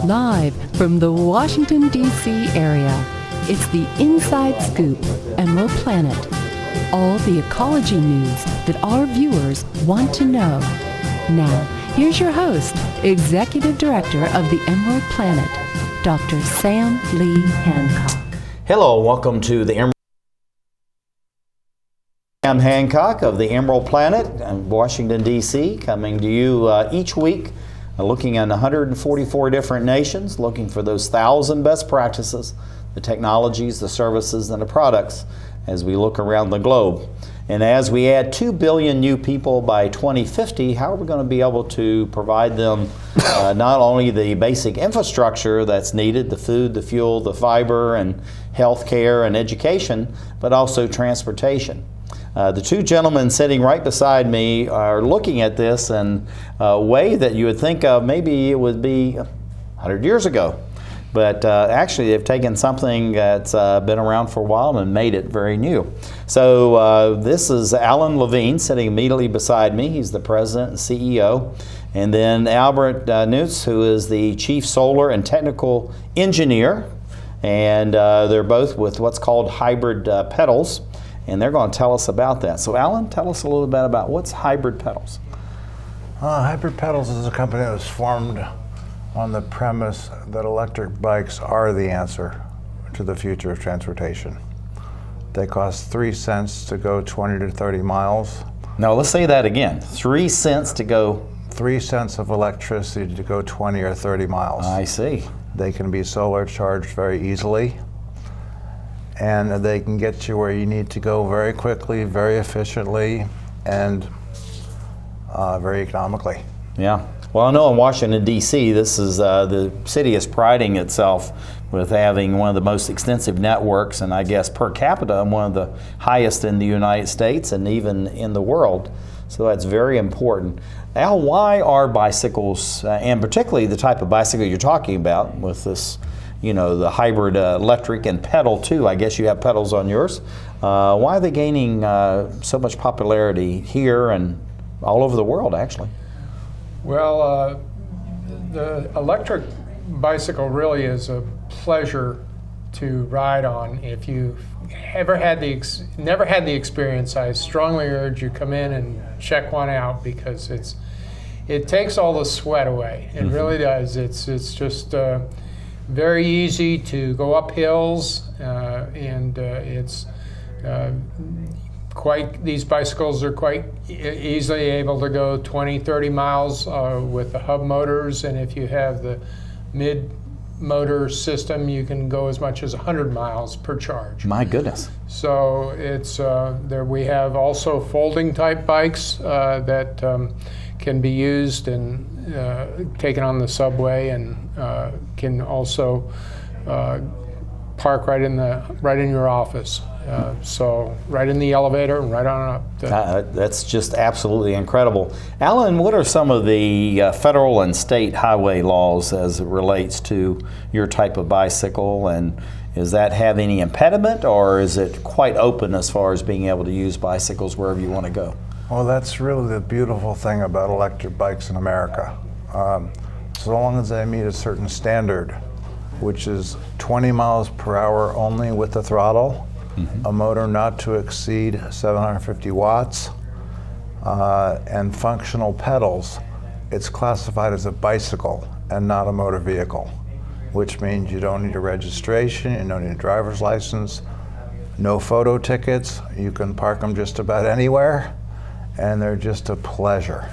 Live from the Washington, D.C. area, it's the Inside Scoop, Emerald Planet. All the ecology news that our viewers want to know. Now, here's your host, Executive Director of the Emerald Planet, Dr. Sam Lee Hancock. Hello, welcome to the Emerald. I'm Hancock of the Emerald Planet in Washington, D.C., coming to you each week, looking at 144 different nations, looking for those 1,000 best practices, the technologies, the services, and the products as we look around the globe. And as we add 2 billion new people by 2050, how are we going to be able to provide them not only the basic infrastructure that's needed, the food, the fuel, the fiber, and health care and education, but also transportation? The two gentlemen sitting right beside me are looking at this in a way that you would think of maybe it would be 100 years ago. But actually they've taken something that's been around for a while and made it very new. So this is Alan Levine sitting immediately beside me. He's the president and CEO. And then Albert Nunez, who is the chief solar and technical engineer. And they're both with what's called HybridPedals. And they're going to tell us about that. So Alan, tell us a little bit about what's HybridPedals. HybridPedals is a company that was formed on the premise that electric bikes are the answer to the future of transportation. They cost 3 cents to go 20 to 30 miles. Now let's say that again. 3 cents to go. 3 cents of electricity to go 20 or 30 miles. I see. They can be solar charged very easily. And they can get you where you need to go very quickly, very efficiently, and very economically. Yeah. Well, I know in Washington, D.C., this is the city is priding itself with having one of the most extensive networks, and I guess per capita, one of the highest in the United States and even in the world. So that's very important. Al, why are bicycles, and particularly the type of bicycle you're talking about with this, you know, the hybrid electric and pedal too, I guess you have pedals on yours. Why are they gaining so much popularity here and all over the world, actually? Well, the electric bicycle really is a pleasure to ride on. If you've never had the experience, I strongly urge you come in and check one out because it takes all the sweat away. It really does. It's just very easy to go up hills, and it's these bicycles are quite easily able to go 20, 30 miles with the hub motors, and if you have the mid-motor system, you can go as much as 100 miles per charge. My goodness. So it's there. We have also folding type bikes that can be used and taken on the subway, and can also park right in your office. So right in the elevator and right on up. That's just absolutely incredible. Alan, what are some of the federal and state highway laws as it relates to your type of bicycle, and does that have any impediment, or is it quite open as far as being able to use bicycles wherever you want to go? Well, that's really the beautiful thing about electric bikes in America. So long as they meet a certain standard, which is 20 miles per hour only with the throttle, a motor not to exceed 750 watts, and functional pedals, it's classified as a bicycle and not a motor vehicle, which means you don't need a registration, you don't need a driver's license, no photo tickets, you can park them just about anywhere, and they're just a pleasure.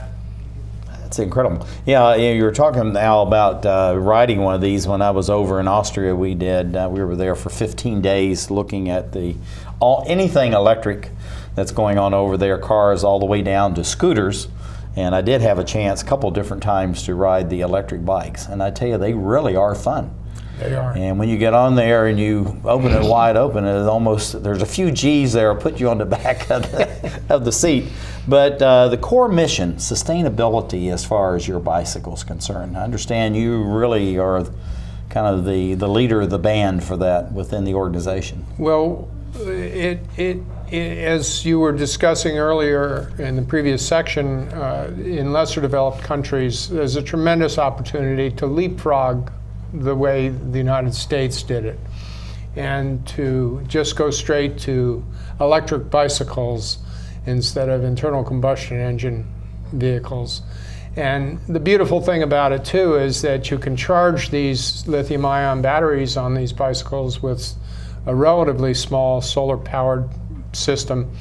That's incredible. Yeah, you were talking now about riding one of these. When I was over in Austria, we were there for 15 days looking at anything electric that's going on over there, cars all the way down to scooters. And I did have a chance a couple different times to ride the electric bikes. And I tell you, they really are fun. They are. And when you get on there and you open it wide open, there's a few G's there will put you on the back of the seat. But the core mission, sustainability as far as your bicycle is concerned, I understand you really are kind of the leader of the band for that within the organization. Well, as you were discussing earlier in the previous section, in lesser developed countries, there's a tremendous opportunity to leapfrog the way the United States did it, and to just go straight to electric bicycles instead of internal combustion engine vehicles. And the beautiful thing about it too is that you can charge these lithium-ion batteries on these bicycles with a relatively small solar-powered system.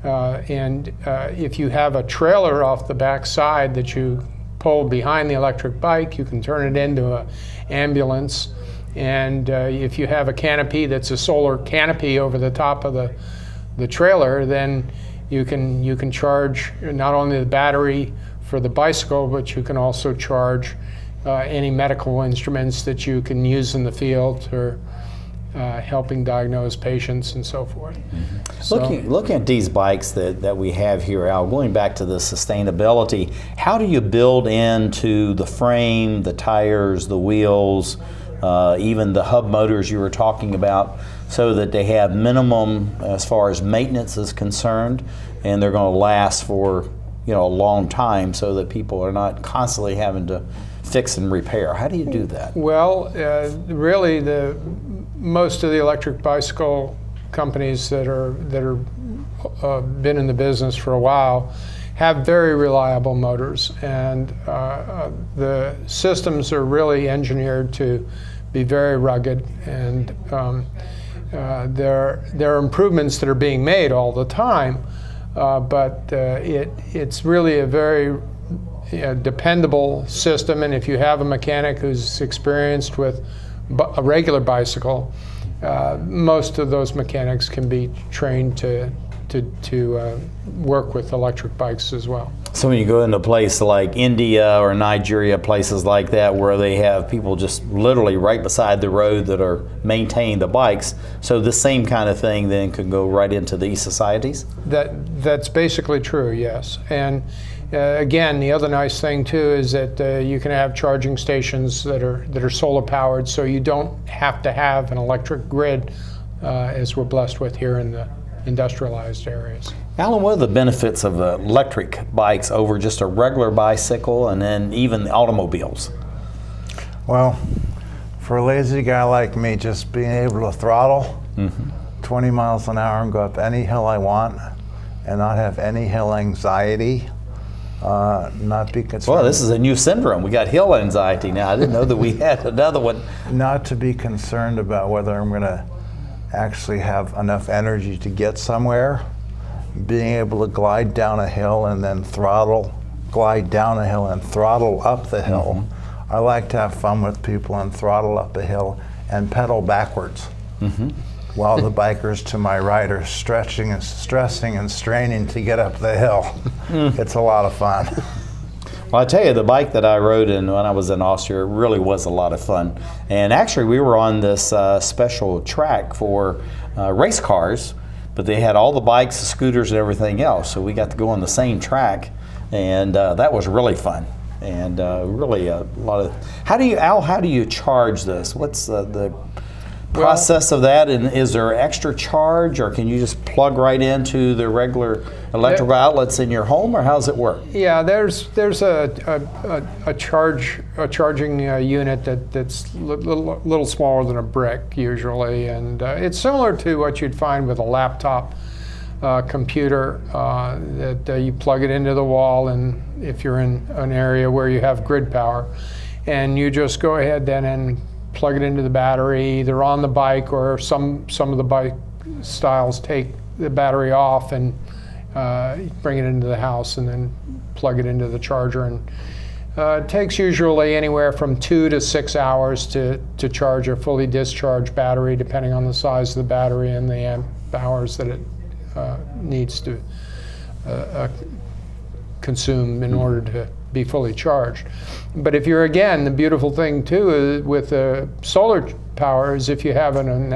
If you have a trailer off the back side that you pull behind the electric bike, you can turn it into an ambulance. And if you have a canopy that's a solar canopy over the top of the trailer, then you can charge not only the battery for the bicycle, but you can also charge any medical instruments that you can use in the field or helping diagnose patients and so forth. Mm-hmm. So, looking at these bikes that we have here, Al, going back to the sustainability, how do you build into the frame, the tires, the wheels, even the hub motors you were talking about, so that they have minimum as far as maintenance is concerned, and they're going to last for a long time, so that people are not constantly having to fix and repair? How do you do that? Well, really, most of the electric bicycle companies that are been in the business for a while have very reliable motors, and the systems are really engineered to be very rugged, and there are improvements that are being made all the time, but it's really a very dependable system. And if you have a mechanic who's experienced with a regular bicycle, most of those mechanics can be trained to work with electric bikes as well. So when you go into a place like India or Nigeria, places like that, where they have people just literally right beside the road that are maintaining the bikes, so the same kind of thing then could go right into these societies? That's basically true, yes. And again, the other nice thing too is that you can have charging stations that are solar powered, so you don't have to have an electric grid as we're blessed with here in the industrialized areas. Alan, what are the benefits of electric bikes over just a regular bicycle, and then even the automobiles? Well, for a lazy guy like me, just being able to throttle 20 miles an hour and go up any hill I want and not have any hill anxiety, not be concerned. Well, this is a new syndrome. We got hill anxiety now. I didn't know that we had another one. Not to be concerned about whether I'm going to actually have enough energy to get somewhere. Being able to glide down a hill and then glide down a hill and throttle up the hill. I like to have fun with people and throttle up a hill and pedal backwards while the bikers to my right are stressing and straining to get up the hill. It's a lot of fun. Well, I tell you, the bike that I rode in when I was in Austria really was a lot of fun. And actually, we were on this special track for race cars, but they had all the bikes, the scooters, and everything else. So we got to go on the same track, and that was really fun. And really a lot of. How do you charge this? What's the process of that, and is there extra charge, or can you just plug right into the regular electrical outlets in your home, or how does it work? Yeah, there's a charging unit that's a little smaller than a brick usually, and it's similar to what you'd find with a laptop computer that you plug it into the wall, and if you're in an area where you have grid power, and you just go ahead then and plug it into the battery, either on the bike, or some of the bike styles take the battery off and bring it into the house and then plug it into the charger. And it takes usually anywhere from 2 to 6 hours to charge a fully discharged battery, depending on the size of the battery and the amp hours that it needs to consume in order to be fully charged. But if you're, again, the beautiful thing too with solar power is if you have an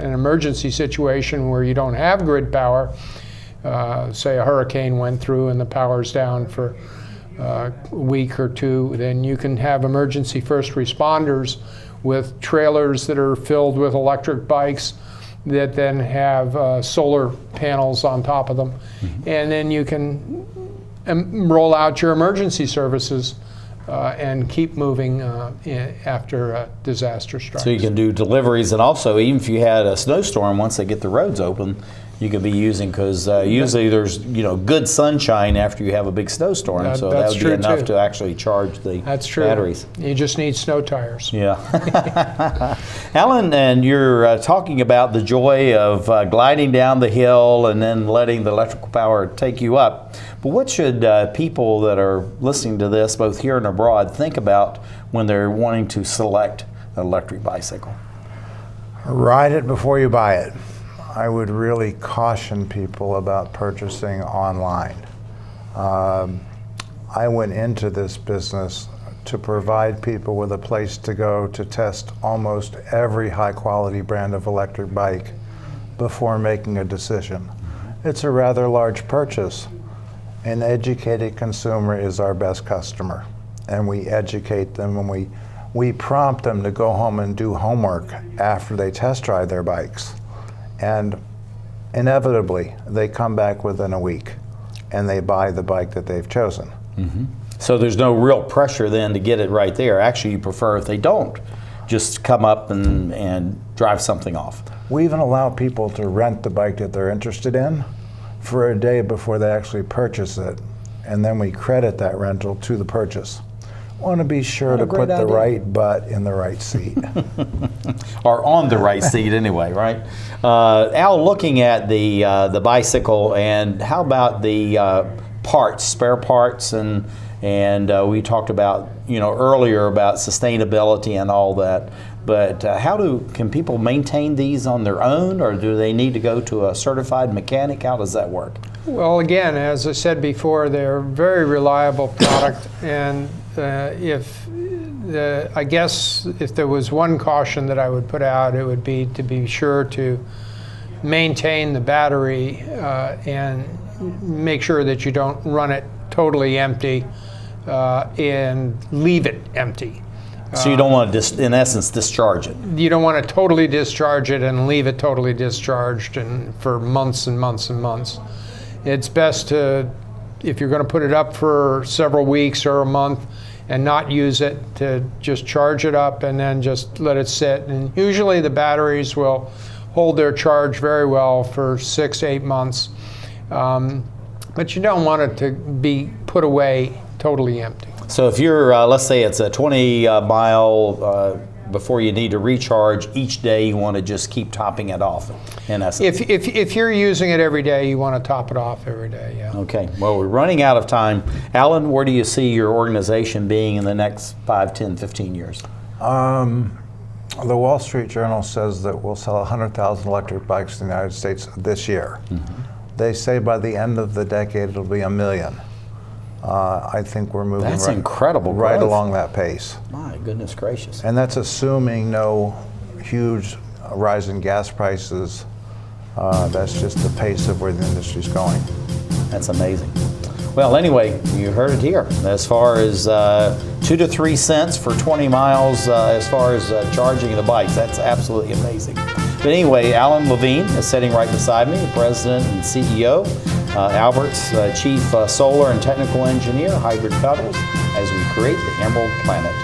emergency situation where you don't have grid power, say a hurricane went through and the power's down for a week or two, then you can have emergency first responders with trailers that are filled with electric bikes that then have solar panels on top of them. And then you can roll out your emergency services and keep moving after a disaster strikes. So you can do deliveries, and also even if you had a snowstorm, once they get the roads open, you could be using, because usually there's good sunshine after you have a big snowstorm, so that would be enough to actually charge the batteries. You just need snow tires. Yeah. Alan, and you're talking about the joy of gliding down the hill and then letting the electrical power take you up. But what should people that are listening to this, both here and abroad, think about when they're wanting to select an electric bicycle? Ride it before you buy it. I would really caution people about purchasing online. I went into this business to provide people with a place to go to test almost every high-quality brand of electric bike before making a decision. It's a rather large purchase. An educated consumer is our best customer, and we educate them and we prompt them to go home and do homework after they test drive their bikes. And inevitably, they come back within a week and they buy the bike that they've chosen. Mm-hmm. So there's no real pressure then to get it right there. Actually, you prefer if they don't, just come up and drive something off. We even allow people to rent the bike that they're interested in for a day before they actually purchase it, and then we credit that rental to the purchase. Want to be sure to put the right butt in the right seat. Or on the right seat anyway, right? Al, looking at the bicycle, and how about the parts, spare parts, and we talked about earlier about sustainability and all that. But can people maintain these on their own, or do they need to go to a certified mechanic? How does that work? Well, again, as I said before, they're a very reliable product, and I guess if there was one caution that I would put out, it would be to be sure to maintain the battery and make sure that you don't run it totally empty and leave it empty. So you don't want to, in essence, discharge it. You don't want to totally discharge it and leave it totally discharged for months and months and months. It's best to, if you're going to put it up for several weeks or a month and not use it, to just charge it up and then just let it sit. And usually the batteries will hold their charge very well for 6 to 8 months. But you don't want it to be put away totally empty. So if you're, let's say it's a 20 mile before you need to recharge each day, you want to just keep topping it off, in essence. If you're using it every day, you want to top it off every day, yeah. Okay, well, we're running out of time. Alan, where do you see your organization being in the next 5, 10, 15 years? The Wall Street Journal says that we'll sell 100,000 electric bikes in the United States this year. Mm-hmm. They say by the end of the decade it'll be 1 million. I think we're moving incredible right growth. Along that pace. My goodness gracious. And that's assuming no huge rise in gas prices. That's just the pace of where the industry's going. That's amazing. Well, anyway, you heard it here. As far as 2 to 3 cents for 20 miles as far as charging the bikes, that's absolutely amazing. But anyway, Alan Levine is sitting right beside me, the president and CEO. Albert's Chief Solar and Technical Engineer, HybridPedals, as we create the Emerald Planet.